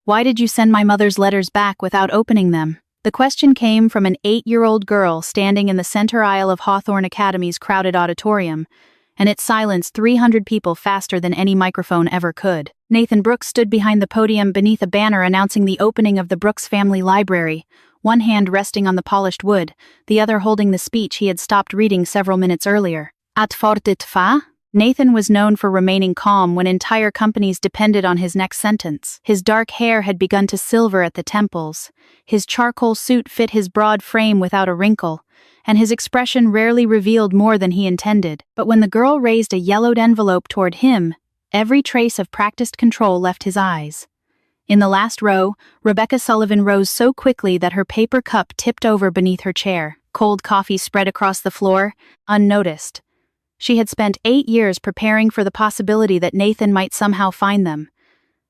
Why did you send my mother's letters back without opening them? The question came from an 8-year-old girl standing in the center aisle of Hawthorne Academy's crowded auditorium, and it silenced 300 people faster than any microphone ever could. Nathan Brooks stood behind the podium beneath a banner announcing the opening of the Brooks family library, one hand resting on the polished wood, the other holding the speech he had stopped reading several minutes earlier. At fortet fa? Nathan was known for remaining calm when entire companies depended on his next sentence. His dark hair had begun to silver at the temples. His charcoal suit fit his broad frame without a wrinkle, and his expression rarely revealed more than he intended. But when the girl raised a yellowed envelope toward him, every trace of practiced control left his eyes. In the last row, Rebecca Sullivan rose so quickly that her paper cup tipped over beneath her chair. Cold coffee spread across the floor, unnoticed. She had spent 8 years preparing for the possibility that Nathan might somehow find them.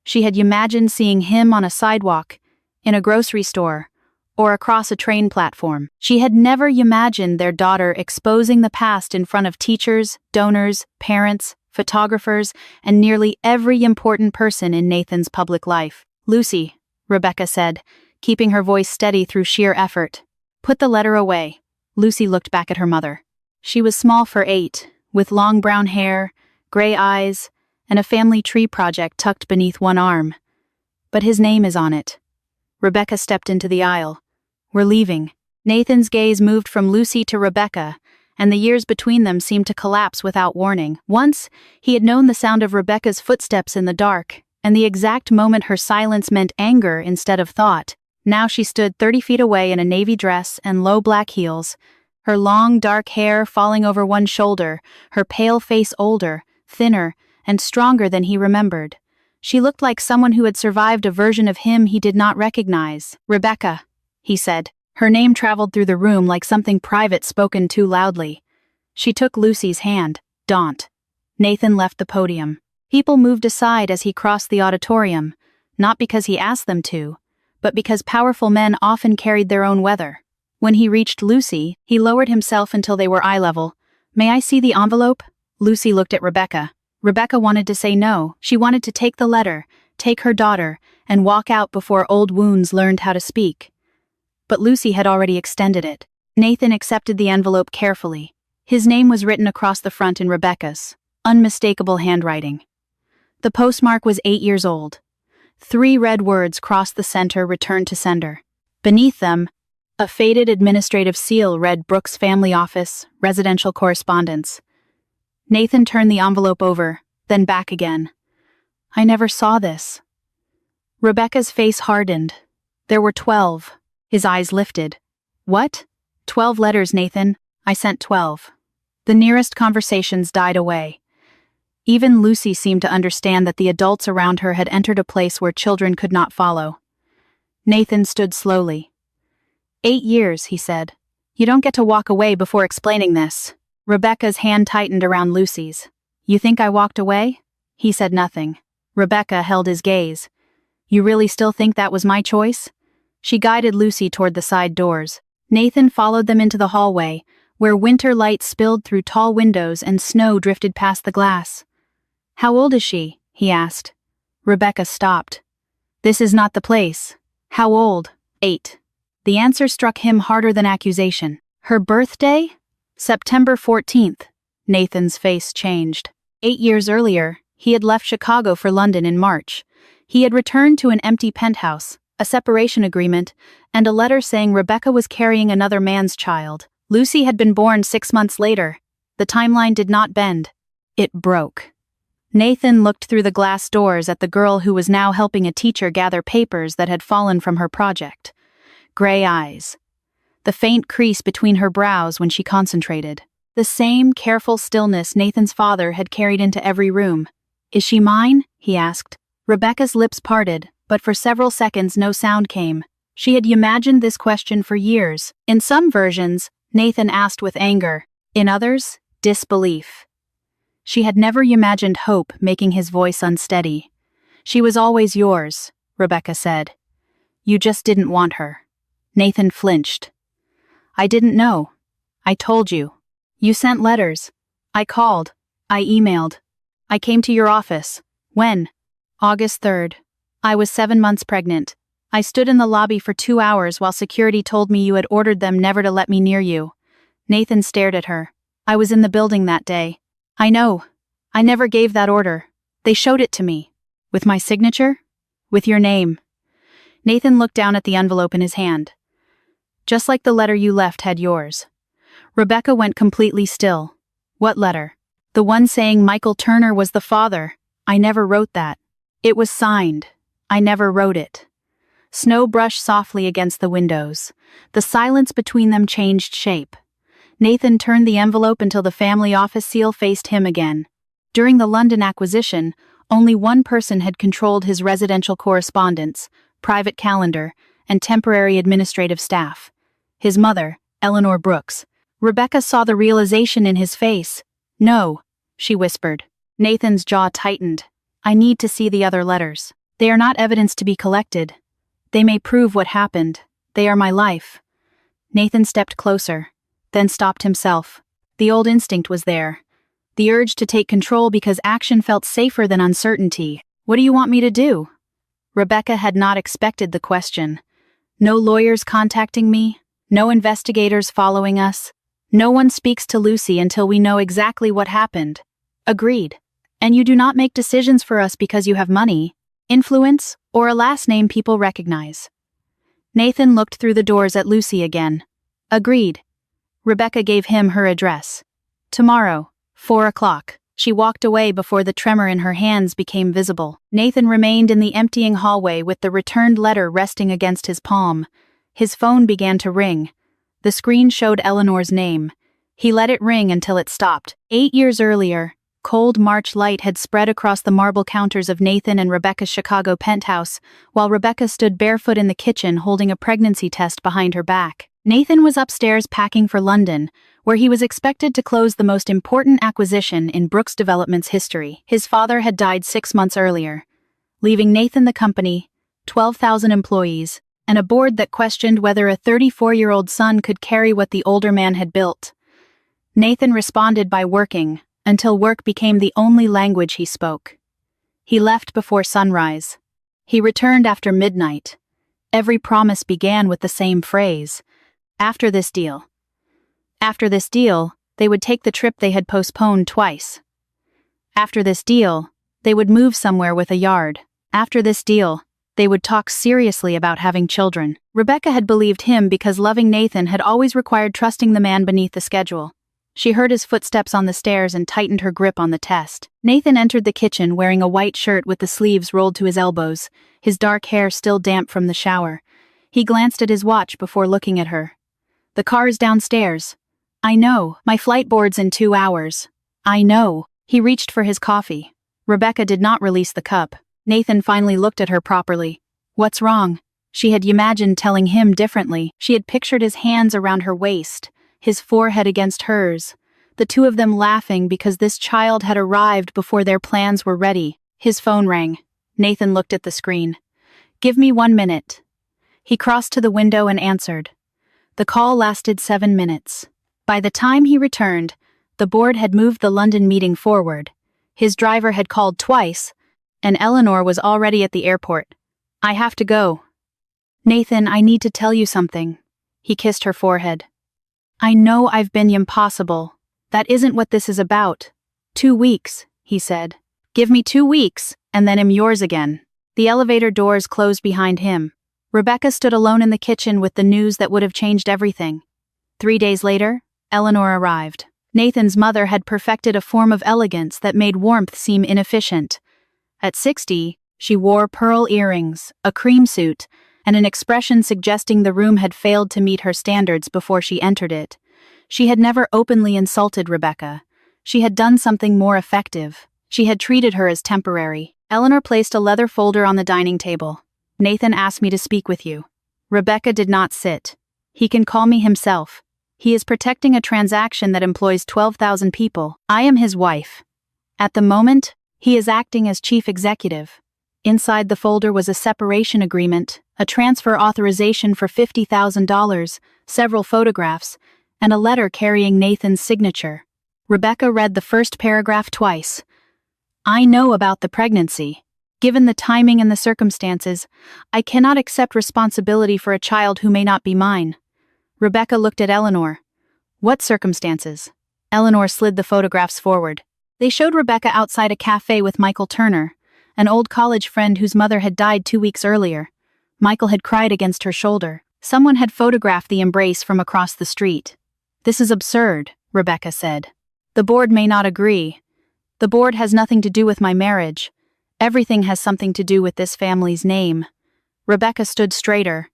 She had imagined seeing him on a sidewalk, in a grocery store, or across a train platform. She had never imagined their daughter exposing the past in front of teachers, donors, parents, photographers, and nearly every important person in Nathan's public life. "Lucy," Rebecca said, keeping her voice steady through sheer effort. "Put the letter away." Lucy looked back at her mother. She was small for 8, with long brown hair, gray eyes, and a family tree project tucked beneath one arm. "But his name is on it." Rebecca stepped into the aisle. "We're leaving." Nathan's gaze moved from Lucy to Rebecca, and the years between them seemed to collapse without warning. Once, he had known the sound of Rebecca's footsteps in the dark, and the exact moment her silence meant anger instead of thought. Now she stood 30 feet away in a navy dress and low black heels, her long dark hair falling over one shoulder, her pale face older, thinner, and stronger than he remembered. She looked like someone who had survived a version of him he did not recognize. "Rebecca," he said. Her name traveled through the room like something private spoken too loudly. She took Lucy's hand. "Don't." Nathan left the podium. People moved aside as he crossed the auditorium, not because he asked them to, but because powerful men often carried their own weather. When he reached Lucy, he lowered himself until they were eye level. "May I see the envelope?" Lucy looked at Rebecca. Rebecca wanted to say no. She wanted to take the letter, take her daughter, and walk out before old wounds learned how to speak. But Lucy had already extended it. Nathan accepted the envelope carefully. His name was written across the front in Rebecca's unmistakable handwriting. The postmark was 8 years old. 3 red words crossed the center, "Return to sender." Beneath them, a faded administrative seal read Brooks Family Office, Residential Correspondence. Nathan turned the envelope over, then back again. "I never saw this." Rebecca's face hardened. "There were 12. His eyes lifted. "What?" 12 letters, Nathan. I sent 12. The nearest conversations died away. Even Lucy seemed to understand that the adults around her had entered a place where children could not follow. Nathan stood slowly. 8 years, he said. "You don't get to walk away before explaining this." Rebecca's hand tightened around Lucy's. "You think I walked away?" He said nothing. Rebecca held his gaze. "You really still think that was my choice?" She guided Lucy toward the side doors. Nathan followed them into the hallway, where winter light spilled through tall windows and snow drifted past the glass. "How old is she?" he asked. Rebecca stopped. "This is not the place." "How old?" 8. The answer struck him harder than accusation. "Her birthday?" "September 14th. Nathan's face changed. 8 years earlier, he had left Chicago for London in March. He had returned to an empty penthouse, a separation agreement, and a letter saying Rebecca was carrying another man's child. Lucy had been born 6 months later. The timeline did not bend. It broke. Nathan looked through the glass doors at the girl who was now helping a teacher gather papers that had fallen from her project. Gray eyes. The faint crease between her brows when she concentrated. The same careful stillness Nathan's father had carried into every room. "Is she mine?" he asked. Rebecca's lips parted, but for several seconds no sound came. She had imagined this question for years. In some versions, Nathan asked with anger. In others, disbelief. She had never imagined hope making his voice unsteady. "She was always yours," Rebecca said. "You just didn't want her." Nathan flinched. "I didn't know. I told you. You sent letters. I called. I emailed. I came to your office. When?" "August 3rd. I was 7 months pregnant. I stood in the lobby for 2 hours while security told me you had ordered them never to let me near you. Nathan stared at her. I was in the building that day. I know. I never gave that order. They showed it to me. With my signature? With your name. Nathan looked down at the envelope in his hand. Just like the letter you left had yours. Rebecca went completely still. What letter? The one saying Michael Turner was the father. I never wrote that. It was signed. I never wrote it. Snow brushed softly against the windows. The silence between them changed shape. Nathan turned the envelope until the family office seal faced him again. During the London acquisition, only one person had controlled his residential correspondence, private calendar, and temporary administrative staff. His mother, Eleanor Brooks. Rebecca saw the realization in his face. No, she whispered. Nathan's jaw tightened. I need to see the other letters. They are not evidence to be collected. They may prove what happened. They are my life. Nathan stepped closer, then stopped himself. The old instinct was there. The urge to take control because action felt safer than uncertainty. What do you want me to do? Rebecca had not expected the question. No lawyers contacting me? No investigators following us? No one speaks to Lucy until we know exactly what happened. Agreed. And you do not make decisions for us because you have money, influence, or a last name people recognize. Nathan looked through the doors at Lucy again. Agreed. Rebecca gave him her address. Tomorrow, 4 o'clock. She walked away before the tremor in her hands became visible. Nathan remained in the emptying hallway with the returned letter resting against his palm. His phone began to ring. The screen showed Eleanor's name. He let it ring until it stopped. 8 years earlier, cold March light had spread across the marble counters of Nathan and Rebecca's Chicago penthouse, while Rebecca stood barefoot in the kitchen holding a pregnancy test behind her back. Nathan was upstairs packing for London, where he was expected to close the most important acquisition in Brooks Development's history. His father had died 6 months earlier, leaving Nathan the company, 12,000 employees, and a board that questioned whether a 34-year-old son could carry what the older man had built. Nathan responded by working, until work became the only language he spoke. He left before sunrise. He returned after midnight. Every promise began with the same phrase. After this deal. After this deal, they would take the trip they had postponed twice. After this deal, they would move somewhere with a yard. After this deal, they would talk seriously about having children. Rebecca had believed him because loving Nathan had always required trusting the man beneath the schedule. She heard his footsteps on the stairs and tightened her grip on the test. Nathan entered the kitchen wearing a white shirt with the sleeves rolled to his elbows, his dark hair still damp from the shower. He glanced at his watch before looking at her. The car is downstairs. I know. My flight board's in 2 hours. I know. He reached for his coffee. Rebecca did not release the cup. Nathan finally looked at her properly. What's wrong? She had imagined telling him differently. She had pictured his hands around her waist, his forehead against hers, the two of them laughing because this child had arrived before their plans were ready. His phone rang. Nathan looked at the screen. Give me 1 minute. He crossed to the window and answered. The call lasted 7 minutes. By the time he returned, the board had moved the London meeting forward. His driver had called twice, and Eleanor was already at the airport. I have to go. Nathan, I need to tell you something. He kissed her forehead. I know I've been impossible. That isn't what this is about. 2 weeks, he said. Give me 2 weeks, and then I'm yours again. The elevator doors closed behind him. Rebecca stood alone in the kitchen with the news that would have changed everything. 3 days later, Eleanor arrived. Nathan's mother had perfected a form of elegance that made warmth seem inefficient. At 60, she wore pearl earrings, a cream suit, and an expression suggesting the room had failed to meet her standards before she entered it. She had never openly insulted Rebecca. She had done something more effective. She had treated her as temporary. Eleanor placed a leather folder on the dining table. Nathan asked me to speak with you. Rebecca did not sit. He can call me himself. He is protecting a transaction that employs 12,000 people. I am his wife. At the moment, he is acting as chief executive. Inside the folder was a separation agreement, a transfer authorization for $50,000, several photographs, and a letter carrying Nathan's signature. Rebecca read the first paragraph twice. I know about the pregnancy. Given the timing and the circumstances, I cannot accept responsibility for a child who may not be mine. Rebecca looked at Eleanor. What circumstances? Eleanor slid the photographs forward. They showed Rebecca outside a cafe with Michael Turner, an old college friend whose mother had died 2 weeks earlier. Michael had cried against her shoulder. Someone had photographed the embrace from across the street. This is absurd, Rebecca said. The board may not agree. The board has nothing to do with my marriage. Everything has something to do with this family's name. Rebecca stood straighter.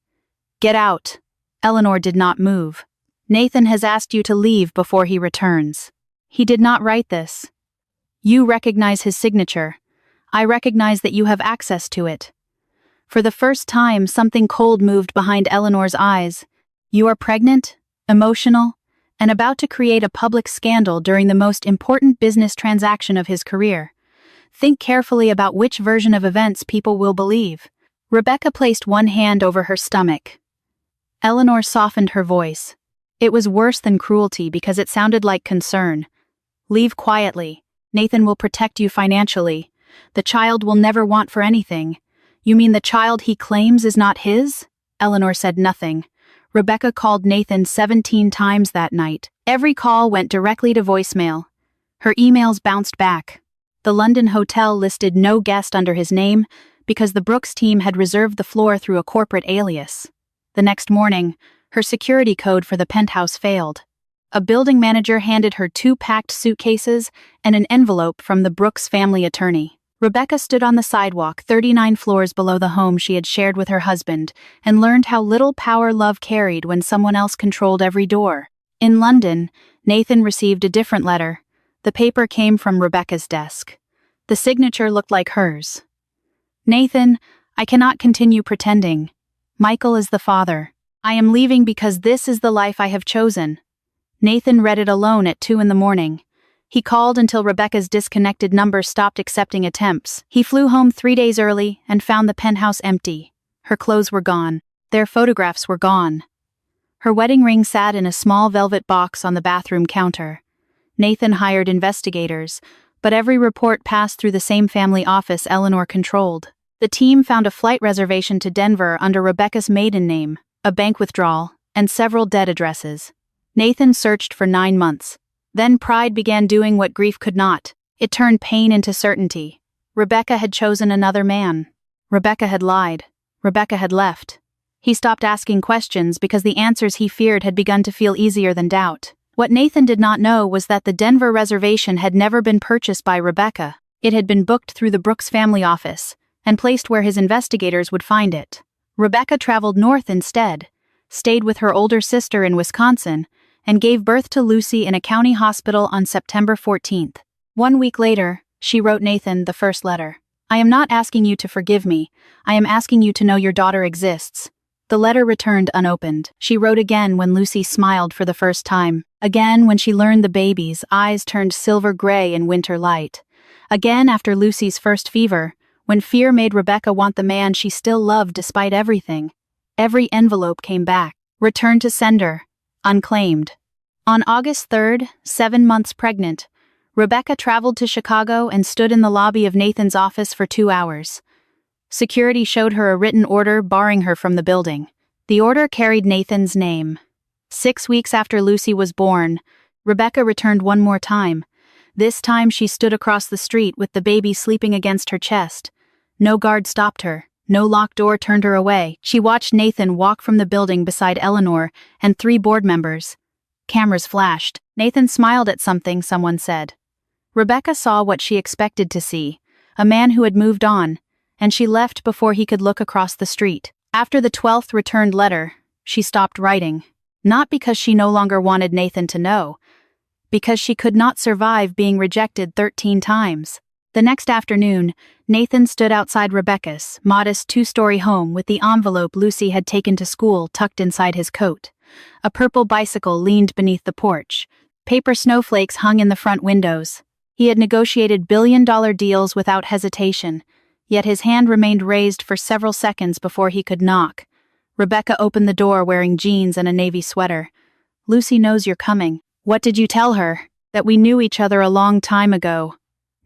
Get out. Eleanor did not move. Nathan has asked you to leave before he returns. He did not write this. You recognize his signature. I recognize that you have access to it. For the first time, something cold moved behind Eleanor's eyes. You are pregnant, emotional, and about to create a public scandal during the most important business transaction of his career. Think carefully about which version of events people will believe. Rebecca placed one hand over her stomach. Eleanor softened her voice. It was worse than cruelty because it sounded like concern. Leave quietly. Nathan will protect you financially. The child will never want for anything. You mean the child he claims is not his? Eleanor said nothing. Rebecca called Nathan 17 times that night. Every call went directly to voicemail. Her emails bounced back. The London hotel listed no guest under his name because the Brooks team had reserved the floor through a corporate alias. The next morning, her security code for the penthouse failed. A building manager handed her 2 packed suitcases and an envelope from the Brooks family attorney. Rebecca stood on the sidewalk 39 floors below the home she had shared with her husband and learned how little power love carried when someone else controlled every door. In London, Nathan received a different letter. The paper came from Rebecca's desk. The signature looked like hers. Nathan, I cannot continue pretending. Michael is the father. I am leaving because this is the life I have chosen. Nathan read it alone at 2 a.m. He called until Rebecca's disconnected number stopped accepting attempts. He flew home 3 days early and found the penthouse empty. Her clothes were gone. Their photographs were gone. Her wedding ring sat in a small velvet box on the bathroom counter. Nathan hired investigators, but every report passed through the same family office Eleanor controlled. The team found a flight reservation to Denver under Rebecca's maiden name, a bank withdrawal, and several dead addresses. Nathan searched for 9 months. Then pride began doing what grief could not. It turned pain into certainty. Rebecca had chosen another man. Rebecca had lied. Rebecca had left. He stopped asking questions because the answers he feared had begun to feel easier than doubt. What Nathan did not know was that the Denver reservation had never been purchased by Rebecca. It had been booked through the Brooks family office and placed where his investigators would find it. Rebecca traveled north instead, stayed with her older sister in Wisconsin, and gave birth to Lucy in a county hospital on September 14th. 1 week later, she wrote Nathan the first letter. I am not asking you to forgive me. I am asking you to know your daughter exists. The letter returned unopened. She wrote again when Lucy smiled for the first time. Again when she learned the baby's eyes turned silver gray in winter light. Again after Lucy's first fever, when fear made Rebecca want the man she still loved despite everything. Every envelope came back. Returned to sender. Unclaimed. On August 3rd, 7 months pregnant, Rebecca traveled to Chicago and stood in the lobby of Nathan's office for 2 hours. Security showed her a written order barring her from the building. The order carried Nathan's name. 6 weeks after Lucy was born, Rebecca returned one more time. This time she stood across the street with the baby sleeping against her chest. No guard stopped her. No locked door turned her away. She watched Nathan walk from the building beside Eleanor and 3 board members. Cameras flashed. Nathan smiled at something someone said. Rebecca saw what she expected to see, a man who had moved on, and she left before he could look across the street. After the 12th returned letter, she stopped writing. Not because she no longer wanted Nathan to know, because she could not survive being rejected 13 times. The next afternoon, Nathan stood outside Rebecca's modest 2-story home with the envelope Lucy had taken to school tucked inside his coat. A purple bicycle leaned beneath the porch. Paper snowflakes hung in the front windows. He had negotiated billion-dollar deals without hesitation, yet his hand remained raised for several seconds before he could knock. Rebecca opened the door wearing jeans and a navy sweater. Lucy knows you're coming. What did you tell her? That we knew each other a long time ago.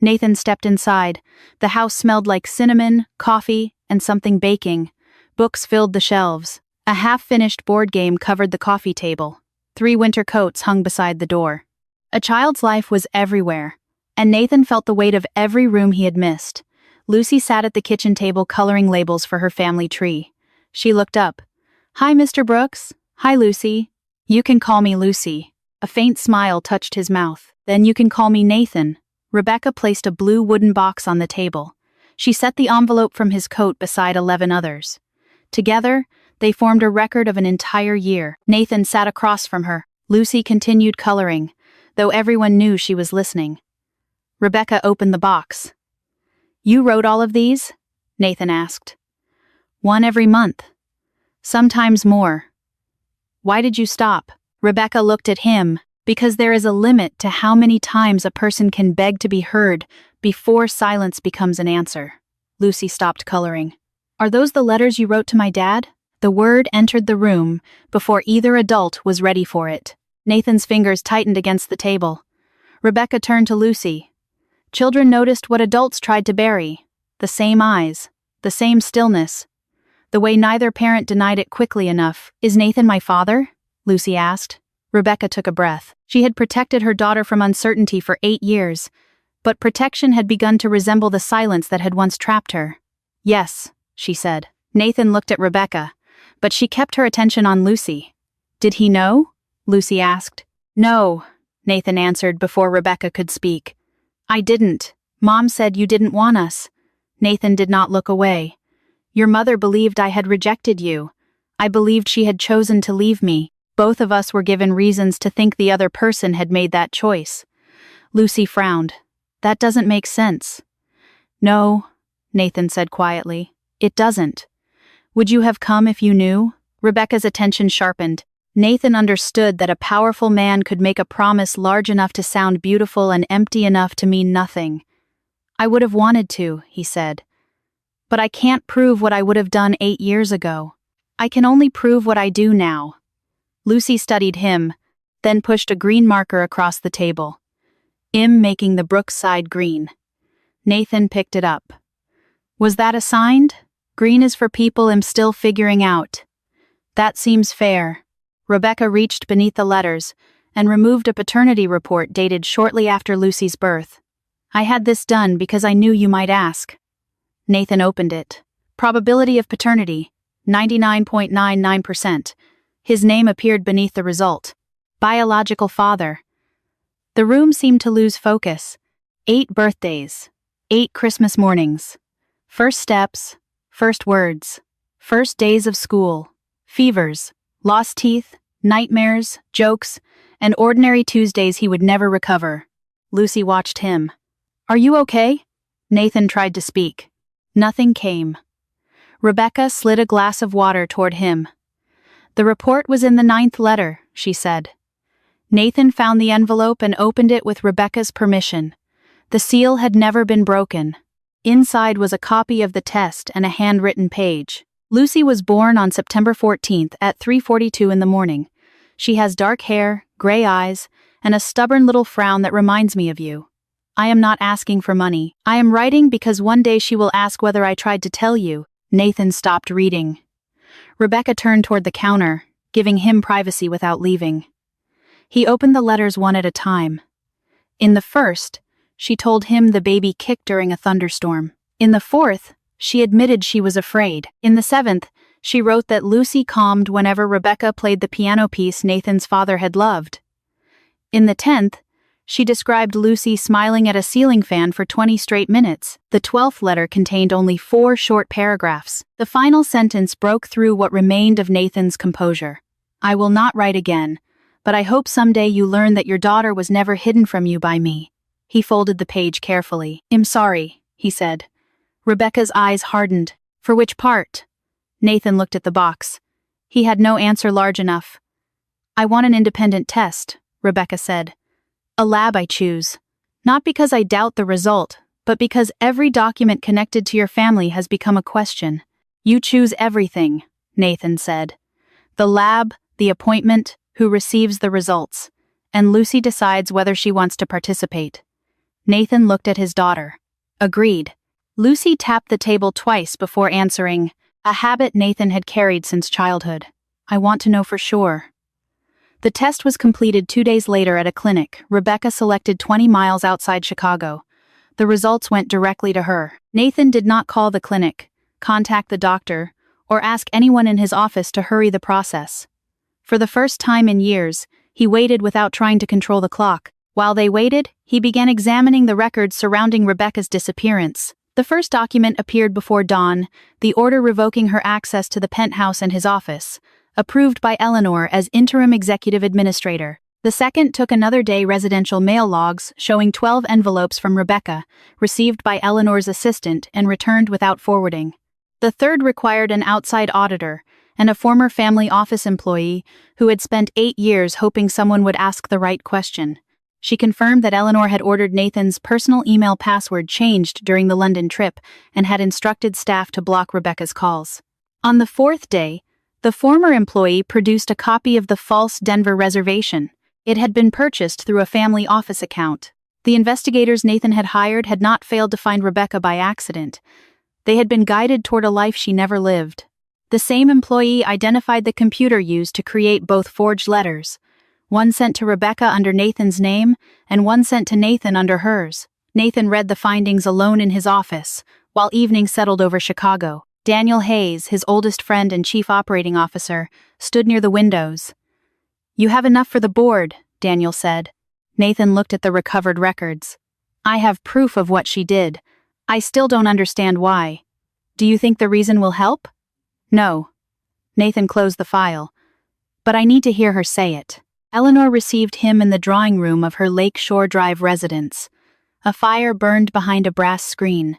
Nathan stepped inside. The house smelled like cinnamon, coffee, and something baking. Books filled the shelves. A half-finished board game covered the coffee table. 3 winter coats hung beside the door. A child's life was everywhere, and Nathan felt the weight of every room he had missed. Lucy sat at the kitchen table coloring labels for her family tree. She looked up. "Hi, Mr. Brooks." "Hi, Lucy." "You can call me Lucy." A faint smile touched his mouth. "Then you can call me Nathan." Rebecca placed a blue wooden box on the table. She set the envelope from his coat beside 11 others. Together, they formed a record of an entire year. Nathan sat across from her. Lucy continued coloring, though everyone knew she was listening. Rebecca opened the box. "You wrote all of these?" Nathan asked. "One every month. Sometimes more." "Why did you stop?" Rebecca looked at him. "Because there is a limit to how many times a person can beg to be heard before silence becomes an answer." Lucy stopped coloring. "Are those the letters you wrote to my dad?" The word entered the room before either adult was ready for it. Nathan's fingers tightened against the table. Rebecca turned to Lucy. Children noticed what adults tried to bury. The same eyes, the same stillness. The way neither parent denied it quickly enough. "Is Nathan my father?" Lucy asked. Rebecca took a breath. She had protected her daughter from uncertainty for 8 years, but protection had begun to resemble the silence that had once trapped her. "Yes," she said. Nathan looked at Rebecca, but she kept her attention on Lucy. "Did he know?" Lucy asked. "No," Nathan answered before Rebecca could speak. "I didn't. Mom said you didn't want us." Nathan did not look away. "Your mother believed I had rejected you. I believed she had chosen to leave me. Both of us were given reasons to think the other person had made that choice." Lucy frowned. "That doesn't make sense." "No," Nathan said quietly. "It doesn't. Would you have come if you knew?" Rebecca's attention sharpened. Nathan understood that a powerful man could make a promise large enough to sound beautiful and empty enough to mean nothing. "I would have wanted to," he said. "But I can't prove what I would have done 8 years ago. I can only prove what I do now." Lucy studied him, then pushed a green marker across the table. "I'm making the Brookside green." Nathan picked it up. "Was that assigned? Green is for people I'm still figuring out." "That seems fair." Rebecca reached beneath the letters and removed a paternity report dated shortly after Lucy's birth. "I had this done because I knew you might ask." Nathan opened it. Probability of paternity, 99.99%. His name appeared beneath the result. Biological father. The room seemed to lose focus. 8 birthdays. 8 Christmas mornings. First steps. First words. First days of school. Fevers. Lost teeth. Nightmares. Jokes. And ordinary Tuesdays he would never recover. Lucy watched him. "Are you okay?" Nathan tried to speak. Nothing came. Rebecca slid a glass of water toward him. "The report was in the 9th letter," she said. Nathan found the envelope and opened it with Rebecca's permission. The seal had never been broken. Inside was a copy of the test and a handwritten page. "Lucy was born on September 14th at 3:42 in the morning. She has dark hair, gray eyes, and a stubborn little frown that reminds me of you. I am not asking for money. I am writing because one day she will ask whether I tried to tell you." Nathan stopped reading. Rebecca turned toward the counter, giving him privacy without leaving. He opened the letters one at a time. In the first, she told him the baby kicked during a thunderstorm. In the 4th, she admitted she was afraid. In the 7th, she wrote that Lucy calmed whenever Rebecca played the piano piece Nathan's father had loved. In the 10th, she described Lucy smiling at a ceiling fan for 20 straight minutes. The 12th letter contained only 4 short paragraphs. The final sentence broke through what remained of Nathan's composure. "I will not write again, but I hope someday you learn that your daughter was never hidden from you by me." He folded the page carefully. "I'm sorry," he said. Rebecca's eyes hardened. "For which part?" Nathan looked at the box. He had no answer large enough. "I want an independent test," Rebecca said. "A lab I choose. Not because I doubt the result, but because every document connected to your family has become a question." "You choose everything," Nathan said. "The lab, the appointment, who receives the results. And Lucy decides whether she wants to participate." Nathan looked at his daughter. Agreed. Lucy tapped the table twice before answering, a habit Nathan had carried since childhood. I want to know for sure. The test was completed 2 days later at a clinic Rebecca selected 20 miles outside Chicago. The results went directly to her. Nathan did not call the clinic, contact the doctor, or ask anyone in his office to hurry the process. For the first time in years, he waited without trying to control the clock. While they waited, he began examining the records surrounding Rebecca's disappearance. The first document appeared before dawn, the order revoking her access to the penthouse and his office, approved by Eleanor as interim executive administrator. The second took another day residential mail logs showing 12 envelopes from Rebecca, received by Eleanor's assistant and returned without forwarding. The third required an outside auditor and a former family office employee who had spent 8 years hoping someone would ask the right question. She confirmed that Eleanor had ordered Nathan's personal email password changed during the London trip and had instructed staff to block Rebecca's calls. On the fourth day, the former employee produced a copy of the false Denver reservation. It had been purchased through a family office account. The investigators Nathan had hired had not failed to find Rebecca by accident. They had been guided toward a life she never lived. The same employee identified the computer used to create both forged letters, one sent to Rebecca under Nathan's name and one sent to Nathan under hers. Nathan read the findings alone in his office, while evening settled over Chicago. Daniel Hayes, his oldest friend and chief operating officer, stood near the windows. "You have enough for the board," Daniel said. Nathan looked at the recovered records. "I have proof of what she did. I still don't understand why. Do you think the reason will help?" "No." Nathan closed the file. "But I need to hear her say it." Eleanor received him in the drawing room of her Lake Shore Drive residence. A fire burned behind a brass screen.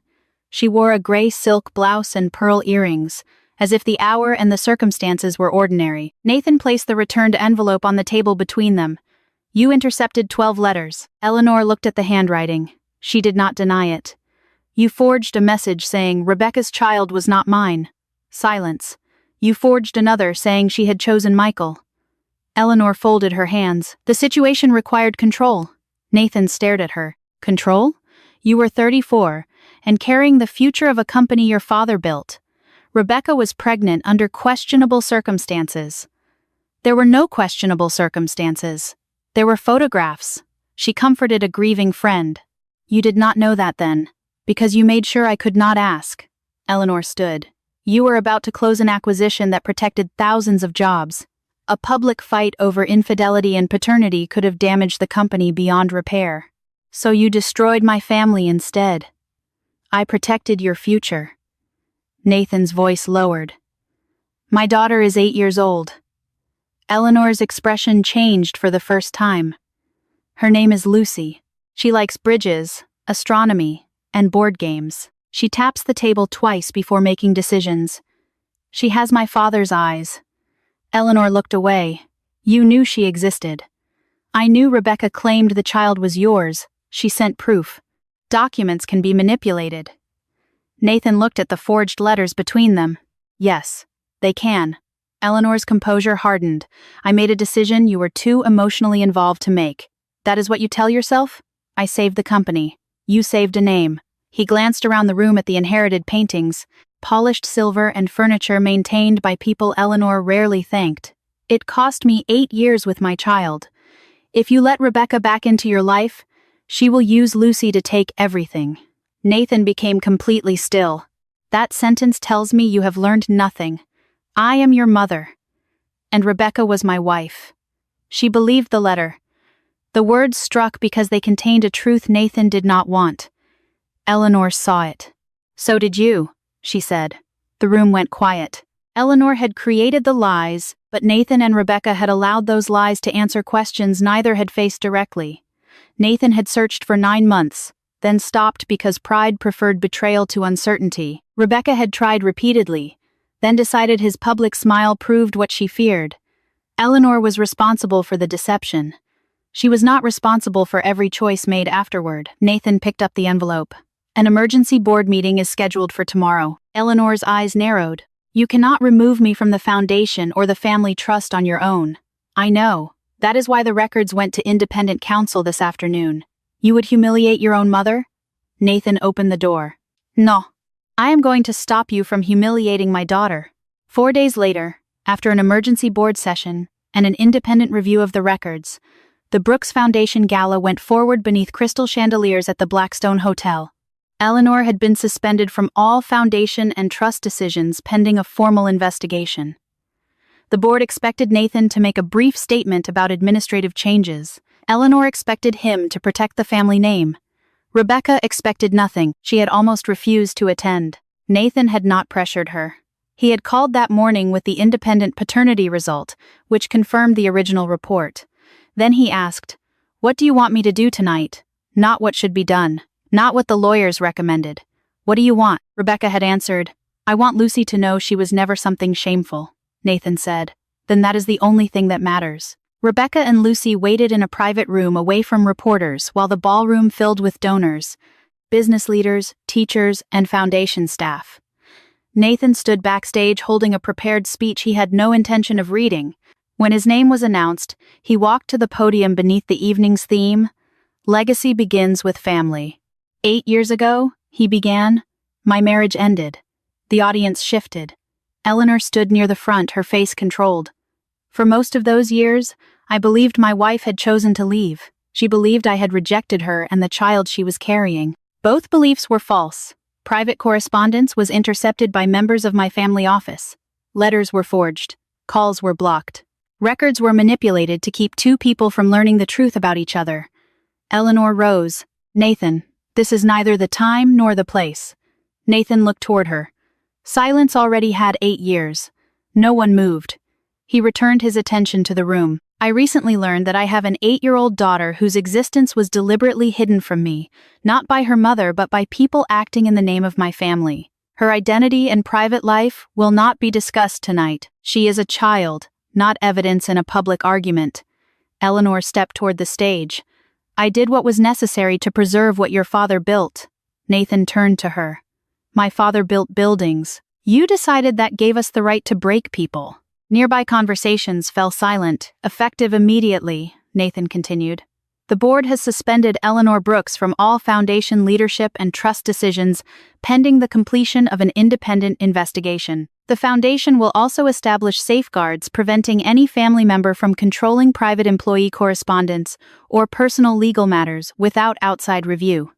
She wore a gray silk blouse and pearl earrings, as if the hour and the circumstances were ordinary. Nathan placed the returned envelope on the table between them. "You intercepted 12 letters." Eleanor looked at the handwriting. She did not deny it. "You forged a message saying, 'Rebecca's child was not mine.'" Silence. "You forged another saying she had chosen Michael." Eleanor folded her hands. "The situation required control." Nathan stared at her. "Control? You were 34, and carrying the future of a company your father built. Rebecca was pregnant under questionable circumstances." "There were no questionable circumstances. There were photographs. She comforted a grieving friend." "You did not know that then, because you made sure I could not ask." Eleanor stood. "You were about to close an acquisition that protected thousands of jobs. A public fight over infidelity and paternity could have damaged the company beyond repair. So you destroyed my family instead. I protected your future." Nathan's voice lowered. "My daughter is 8 years old." Eleanor's expression changed for the first time. "Her name is Lucy. She likes bridges, astronomy, and board games. She taps the table twice before making decisions. She has my father's eyes." Eleanor looked away. "You knew she existed." "I knew Rebecca claimed the child was yours. She sent proof. Documents can be manipulated." Nathan looked at the forged letters between them. "Yes, they can." Eleanor's composure hardened. "I made a decision you were too emotionally involved to make. That is what you tell yourself? I saved the company. You saved a name." He glanced around the room at the inherited paintings, polished silver and furniture maintained by people Eleanor rarely thanked. "It cost me 8 years with my child. If you let Rebecca back into your life, she will use Lucy to take everything." Nathan became completely still. "That sentence tells me you have learned nothing. I am your mother. And Rebecca was my wife." She believed the letter. The words struck because they contained a truth Nathan did not want. Eleanor saw it. "So did you," she said. The room went quiet. Eleanor had created the lies, but Nathan and Rebecca had allowed those lies to answer questions neither had faced directly. Nathan had searched for 9 months, then stopped because pride preferred betrayal to uncertainty. Rebecca had tried repeatedly, then decided his public smile proved what she feared. Eleanor was responsible for the deception. She was not responsible for every choice made afterward. Nathan picked up the envelope. "An emergency board meeting is scheduled for tomorrow." Eleanor's eyes narrowed. "You cannot remove me from the foundation or the family trust on your own." "I know. That is why the records went to independent counsel this afternoon. You would humiliate your own mother? Nathan opened the door. No. I am going to stop you from humiliating my daughter. 4 days later, after an emergency board session and an independent review of the records, the Brooks Foundation Gala went forward beneath crystal chandeliers at the Blackstone Hotel. Eleanor had been suspended from all foundation and trust decisions pending a formal investigation. The board expected Nathan to make a brief statement about administrative changes. Eleanor expected him to protect the family name. Rebecca expected nothing. She had almost refused to attend. Nathan had not pressured her. He had called that morning with the independent paternity result, which confirmed the original report. Then he asked, "What do you want me to do tonight?" Not what should be done. Not what the lawyers recommended. "What do you want?" Rebecca had answered, "I want Lucy to know she was never something shameful." Nathan said, "Then that is the only thing that matters." Rebecca and Lucy waited in a private room away from reporters while the ballroom filled with donors, business leaders, teachers, and foundation staff. Nathan stood backstage holding a prepared speech he had no intention of reading. When his name was announced, he walked to the podium beneath the evening's theme, "Legacy begins with family." 8 years ago, he began, "My marriage ended." The audience shifted. Eleanor stood near the front, her face controlled. "For most of those years, I believed my wife had chosen to leave. She believed I had rejected her and the child she was carrying. Both beliefs were false. Private correspondence was intercepted by members of my family office. Letters were forged. Calls were blocked. Records were manipulated to keep two people from learning the truth about each other." Eleanor rose. "Nathan, this is neither the time nor the place." Nathan looked toward her. Silence already had 8 years. No one moved. He returned his attention to the room. "I recently learned that I have an 8-year-old daughter whose existence was deliberately hidden from me, not by her mother but by people acting in the name of my family. Her identity and private life will not be discussed tonight. She is a child, not evidence in a public argument." Eleanor stepped toward the stage. "I did what was necessary to preserve what your father built." Nathan turned to her. "My father built buildings. You decided that gave us the right to break people." Nearby conversations fell silent, effective immediately, Nathan continued. "The board has suspended Eleanor Brooks from all foundation leadership and trust decisions pending the completion of an independent investigation. The foundation will also establish safeguards preventing any family member from controlling private employee correspondence or personal legal matters without outside review."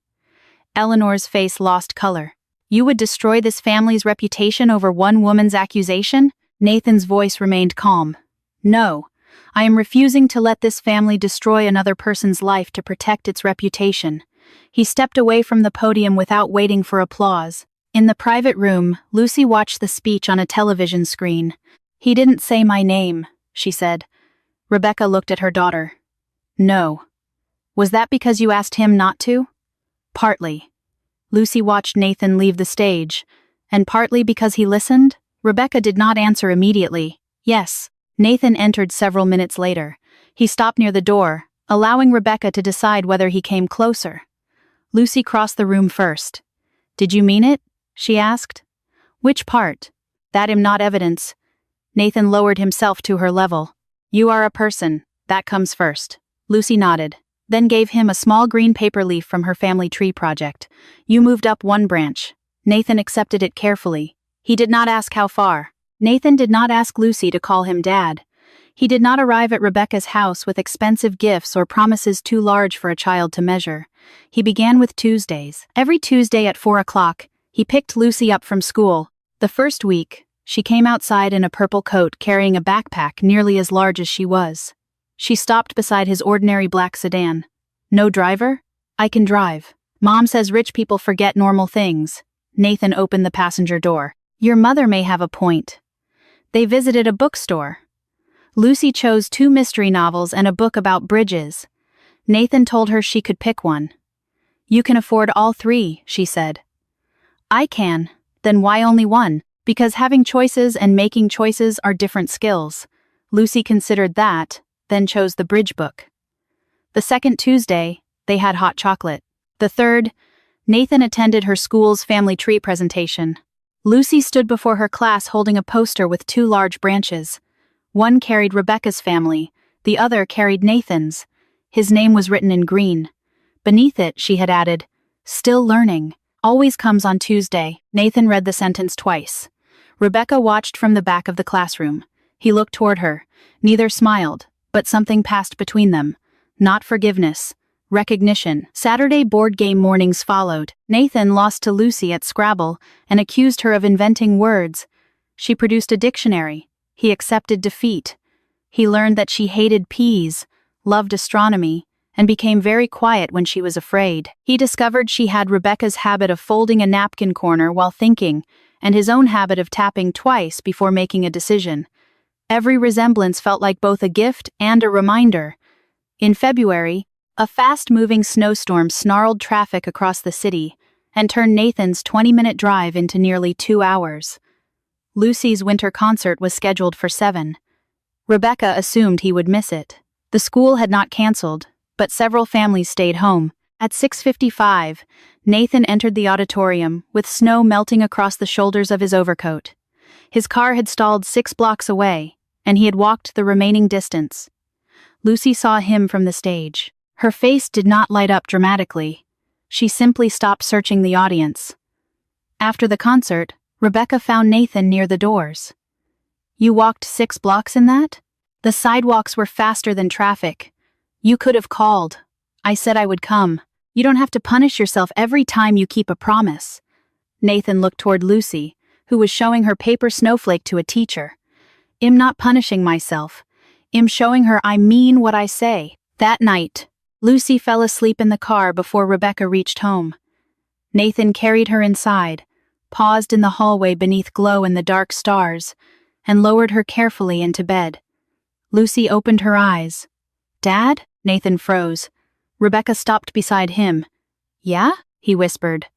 Eleanor's face lost color. "You would destroy this family's reputation over one woman's accusation?" Nathan's voice remained calm. "No, I am refusing to let this family destroy another person's life to protect its reputation." He stepped away from the podium without waiting for applause. In the private room, Lucy watched the speech on a television screen. "He didn't say my name," she said. Rebecca looked at her daughter. "No. Was that because you asked him not to?" "Partly." Lucy watched Nathan leave the stage. "And partly because he listened?" Rebecca did not answer immediately. "Yes." Nathan entered several minutes later. He stopped near the door, allowing Rebecca to decide whether he came closer. Lucy crossed the room first. "Did you mean it?" she asked. "Which part?" "That I'm not evidence." Nathan lowered himself to her level. "You are a person. That comes first." Lucy nodded, then gave him a small green paper leaf from her family tree project. "You moved up one branch." Nathan accepted it carefully. He did not ask how far. Nathan did not ask Lucy to call him Dad. He did not arrive at Rebecca's house with expensive gifts or promises too large for a child to measure. He began with Tuesdays. Every Tuesday at 4 o'clock, he picked Lucy up from school. The first week, she came outside in a purple coat carrying a backpack nearly as large as she was. She stopped beside his ordinary black sedan. "No driver? I can drive. Mom says rich people forget normal things." Nathan opened the passenger door. "Your mother may have a point." They visited a bookstore. Lucy chose 2 mystery novels and a book about bridges. Nathan told her she could pick one. "You can afford all 3, she said. "I can. Then why only one?" "Because having choices and making choices are different skills." Lucy considered that, then chose the bridge book. The second Tuesday, they had hot chocolate. The third, Nathan attended her school's family tree presentation. Lucy stood before her class holding a poster with 2 large branches. One carried Rebecca's family, the other carried Nathan's. His name was written in green. Beneath it, she had added, "Still learning. Always comes on Tuesday." Nathan read the sentence twice. Rebecca watched from the back of the classroom. He looked toward her. Neither smiled, but something passed between them. Not forgiveness. Recognition. Saturday board game mornings followed. Nathan lost to Lucy at Scrabble and accused her of inventing words. She produced a dictionary. He accepted defeat. He learned that she hated peas, loved astronomy, and became very quiet when she was afraid. He discovered she had Rebecca's habit of folding a napkin corner while thinking, and his own habit of tapping twice before making a decision. Every resemblance felt like both a gift and a reminder. In February, a fast-moving snowstorm snarled traffic across the city and turned Nathan's 20-minute drive into nearly 2 hours. Lucy's winter concert was scheduled for 7. Rebecca assumed he would miss it. The school had not canceled, but several families stayed home. At 6:55, Nathan entered the auditorium, with snow melting across the shoulders of his overcoat. His car had stalled 6 blocks away, and he had walked the remaining distance. Lucy saw him from the stage. Her face did not light up dramatically. She simply stopped searching the audience. After the concert, Rebecca found Nathan near the doors. "You walked 6 blocks in that? The sidewalks were faster than traffic. You could have called. I said I would come. You don't have to punish yourself every time you keep a promise." Nathan looked toward Lucy, who was showing her paper snowflake to a teacher. "I'm not punishing myself. I'm showing her I mean what I say." That night, Lucy fell asleep in the car before Rebecca reached home. Nathan carried her inside, paused in the hallway beneath glow-in-the-dark stars, and lowered her carefully into bed. Lucy opened her eyes. "Dad?" Nathan froze. Rebecca stopped beside him. "Yeah?" he whispered.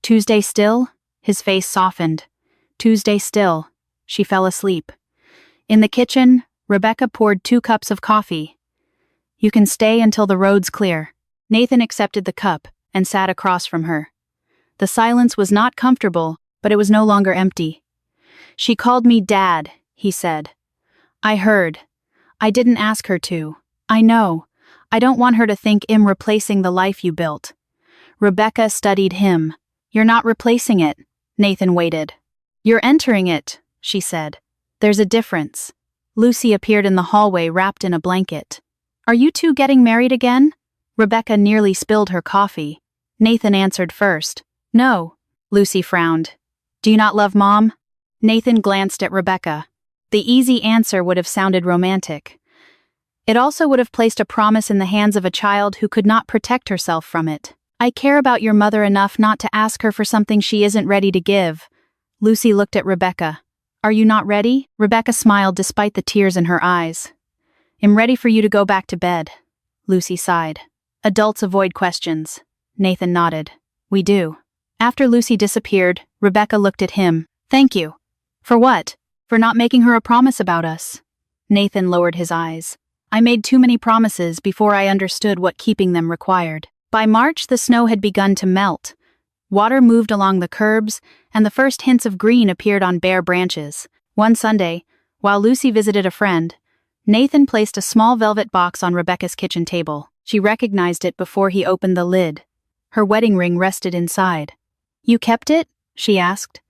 "Tuesday still?" His face softened. "Tuesday still." She fell asleep. In the kitchen, Rebecca poured 2 cups of coffee. "You can stay until the road's clear." Nathan accepted the cup and sat across from her. The silence was not comfortable, but it was no longer empty. "She called me Dad," he said. "I heard. I didn't ask her to. I know. I don't want her to think I'm replacing the life you built." Rebecca studied him. "You're not replacing it." Nathan waited. "You're entering it," she said. "There's a difference." Lucy appeared in the hallway wrapped in a blanket. "Are you two getting married again?" Rebecca nearly spilled her coffee. Nathan answered first. "No." Lucy frowned. "Do you not love Mom?" Nathan glanced at Rebecca. The easy answer would have sounded romantic. It also would have placed a promise in the hands of a child who could not protect herself from it. "I care about your mother enough not to ask her for something she isn't ready to give." Lucy looked at Rebecca. "Are you not ready?" Rebecca smiled despite the tears in her eyes. "I'm ready for you to go back to bed." Lucy sighed. "Adults avoid questions." Nathan nodded. "We do." After Lucy disappeared, Rebecca looked at him. "Thank you." "For what?" "For not making her a promise about us." Nathan lowered his eyes. "I made too many promises before I understood what keeping them required." By March, the snow had begun to melt. Water moved along the curbs, and the first hints of green appeared on bare branches. One Sunday, while Lucy visited a friend, Nathan placed a small velvet box on Rebecca's kitchen table. She recognized it before he opened the lid. Her wedding ring rested inside. "You kept it?" she asked.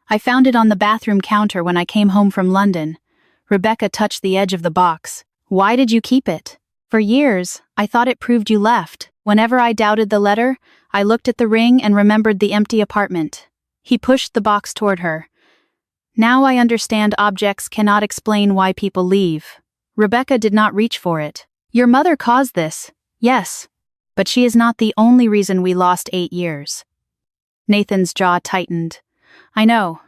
"I found it on the bathroom counter when I came home from London." Rebecca touched the edge of the box. "Why did you keep it?" "For years, I thought it proved you left. Whenever I doubted the letter, I looked at the ring and remembered the empty apartment." He pushed the box toward her. "Now I understand objects cannot explain why people leave." Rebecca did not reach for it. "Your mother caused this." "Yes. But she is not the only reason we lost 8 years." Nathan's jaw tightened. "I know.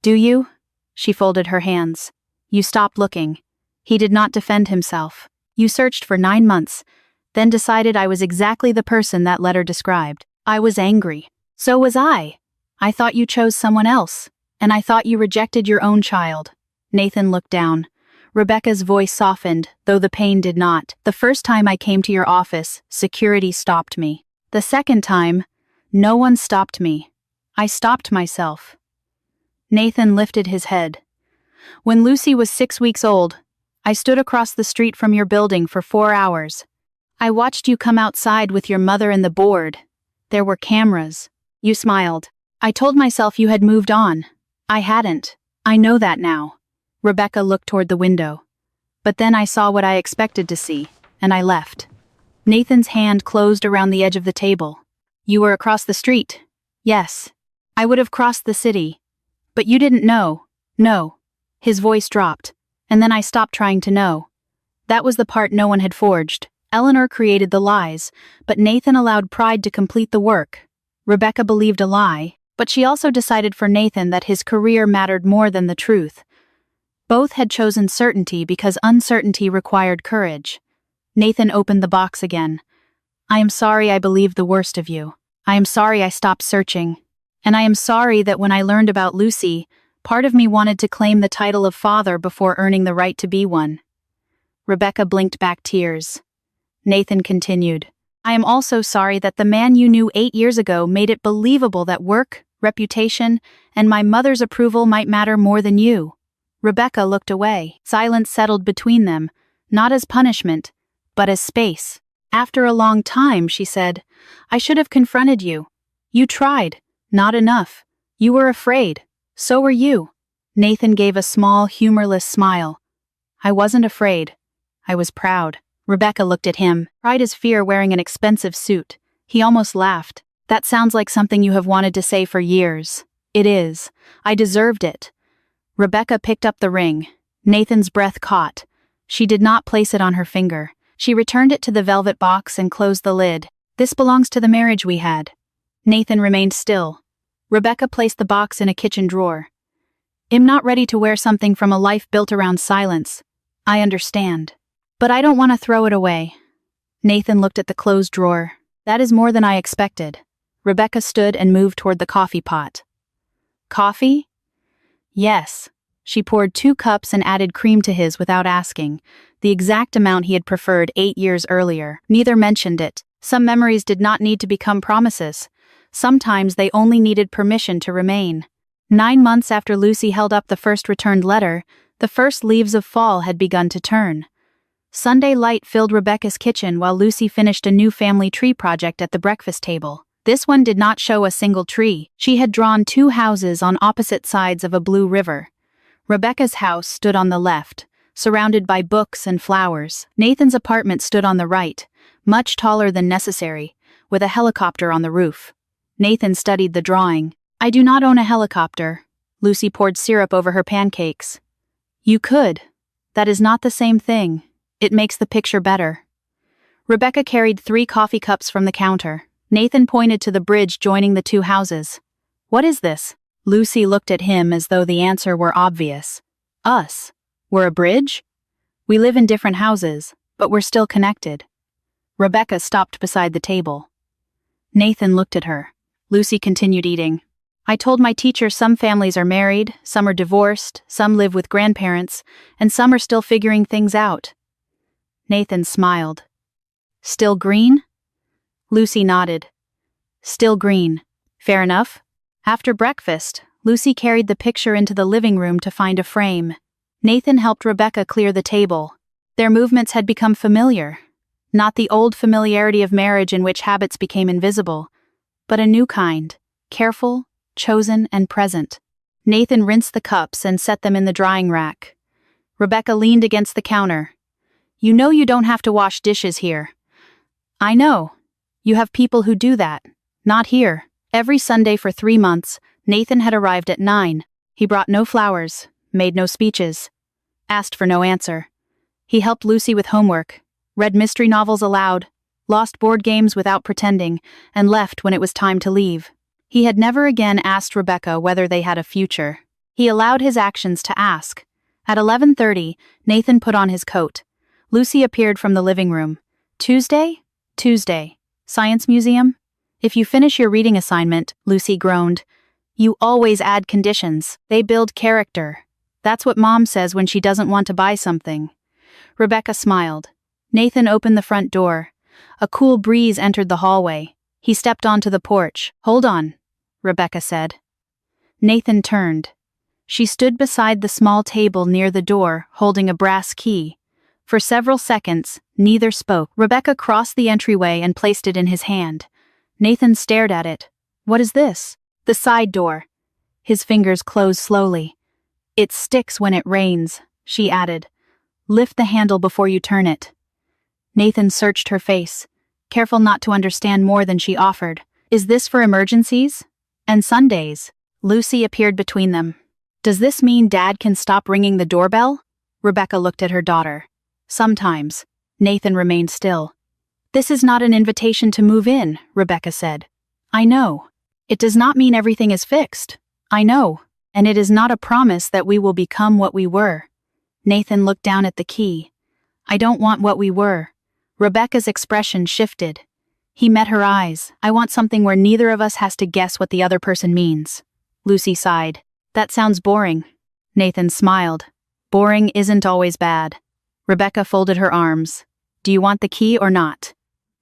Do you?" She folded her hands. "You stopped looking." He did not defend himself. "You searched for 9 months, then decided I was exactly the person that letter described." "I was angry." "So was I. I thought you chose someone else, and I thought you rejected your own child." Nathan looked down. Rebecca's voice softened, though the pain did not. "The first time I came to your office, security stopped me. The second time, no one stopped me. I stopped myself." Nathan lifted his head. "When Lucy was 6 weeks old, I stood across the street from your building for 4 hours. I watched you come outside with your mother and the board. There were cameras. You smiled. I told myself you had moved on. I hadn't. I know that now. Rebecca looked toward the window. But then I saw what I expected to see, and I left. Nathan's hand closed around the edge of the table. You were across the street. Yes. I would have crossed the city. But you didn't know. No. His voice dropped. And then I stopped trying to know. That was the part no one had forged. Eleanor created the lies, but Nathan allowed pride to complete the work. Rebecca believed a lie, but she also decided for Nathan that his career mattered more than the truth. Both had chosen certainty because uncertainty required courage. Nathan opened the box again. I am sorry I believed the worst of you. I am sorry I stopped searching. And I am sorry that when I learned about Lucy, part of me wanted to claim the title of father before earning the right to be one. Rebecca blinked back tears. Nathan continued. I am also sorry that the man you knew 8 years ago made it believable that work, reputation, and my mother's approval might matter more than you. Rebecca looked away. Silence settled between them, not as punishment, but as space. After a long time, she said, I should have confronted you. You tried. Not enough. You were afraid. So were you. Nathan gave a small, humorless smile. I wasn't afraid. I was proud. Rebecca looked at him. Pride is fear wearing an expensive suit. He almost laughed. That sounds like something you have wanted to say for years. It is. I deserved it. Rebecca picked up the ring. Nathan's breath caught. She did not place it on her finger. She returned it to the velvet box and closed the lid. This belongs to the marriage we had. Nathan remained still. Rebecca placed the box in a kitchen drawer. I'm not ready to wear something from a life built around silence. I understand. But I don't want to throw it away. Nathan looked at the closed drawer. That is more than I expected. Rebecca stood and moved toward the coffee pot. Coffee? Yes. She poured 2 cups and added cream to his without asking, the exact amount he had preferred 8 years earlier. Neither mentioned it. Some memories did not need to become promises. Sometimes they only needed permission to remain. 9 months after Lucy held up the first returned letter, the first leaves of fall had begun to turn. Sunday light filled Rebecca's kitchen while Lucy finished a new family tree project at the breakfast table. This one did not show a single tree. She had drawn 2 houses on opposite sides of a blue river. Rebecca's house stood on the left, surrounded by books and flowers. Nathan's apartment stood on the right, much taller than necessary, with a helicopter on the roof. Nathan studied the drawing. I do not own a helicopter. Lucy poured syrup over her pancakes. You could. That is not the same thing. It makes the picture better. Rebecca carried 3 coffee cups from the counter. Nathan pointed to the bridge joining the 2 houses. What is this? Lucy looked at him as though the answer were obvious. Us. We're a bridge? We live in different houses, but we're still connected. Rebecca stopped beside the table. Nathan looked at her. Lucy continued eating. I told my teacher some families are married, some are divorced, some live with grandparents, and some are still figuring things out. Nathan smiled. Still green? Lucy nodded. Still green. Fair enough. After breakfast, Lucy carried the picture into the living room to find a frame. Nathan helped Rebecca clear the table. Their movements had become familiar. Not the old familiarity of marriage in which habits became invisible, but a new kind, careful, chosen, and present. Nathan rinsed the cups and set them in the drying rack. Rebecca leaned against the counter. You know you don't have to wash dishes here. I know. You have people who do that. Not here. Every Sunday for 3 months, Nathan had arrived at 9. He brought no flowers, made no speeches, asked for no answer. He helped Lucy with homework, read mystery novels aloud, lost board games without pretending, and left when it was time to leave. He had never again asked Rebecca whether they had a future. He allowed his actions to ask. At 11:30, Nathan put on his coat. Lucy appeared from the living room. Tuesday? Tuesday. Science museum? If you finish your reading assignment, Lucy groaned. You always add conditions. They build character. That's what Mom says when she doesn't want to buy something. Rebecca smiled. Nathan opened the front door. A cool breeze entered the hallway. He stepped onto the porch. Hold on, Rebecca said. Nathan turned. She stood beside the small table near the door, holding a brass key. For several seconds, neither spoke. Rebecca crossed the entryway and placed it in his hand. Nathan stared at it. What is this? The side door. His fingers closed slowly. It sticks when it rains, she added. Lift the handle before you turn it. Nathan searched her face, careful not to understand more than she offered. Is this for emergencies? And Sundays? Lucy appeared between them. Does this mean Dad can stop ringing the doorbell? Rebecca looked at her daughter. Sometimes. Nathan remained still. This is not an invitation to move in, Rebecca said. I know. It does not mean everything is fixed. I know. And it is not a promise that we will become what we were. Nathan looked down at the key. I don't want what we were. Rebecca's expression shifted. He met her eyes. I want something where neither of us has to guess what the other person means. Lucy sighed. That sounds boring. Nathan smiled. Boring isn't always bad. Rebecca folded her arms. Do you want the key or not?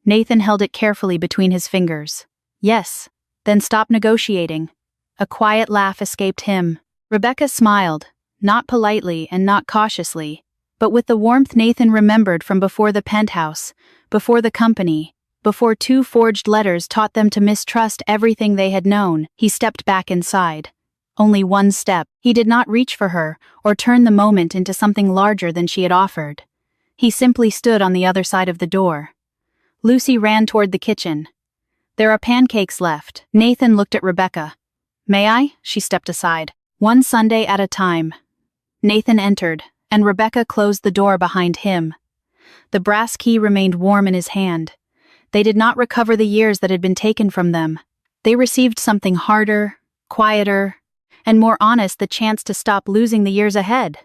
Nathan held it carefully between his fingers. Yes. Then stop negotiating. A quiet laugh escaped him. Rebecca smiled, not politely and not cautiously, but with the warmth Nathan remembered from before the penthouse, before the company, before 2 forged letters taught them to mistrust everything they had known. He stepped back inside. Only one step. He did not reach for her or turn the moment into something larger than she had offered. He simply stood on the other side of the door. Lucy ran toward the kitchen. There are pancakes left. Nathan looked at Rebecca. May I? She stepped aside. One Sunday at a time. Nathan entered, and Rebecca closed the door behind him. The brass key remained warm in his hand. They did not recover the years that had been taken from them. They received something harder, quieter, and more honest, the chance to stop losing the years ahead.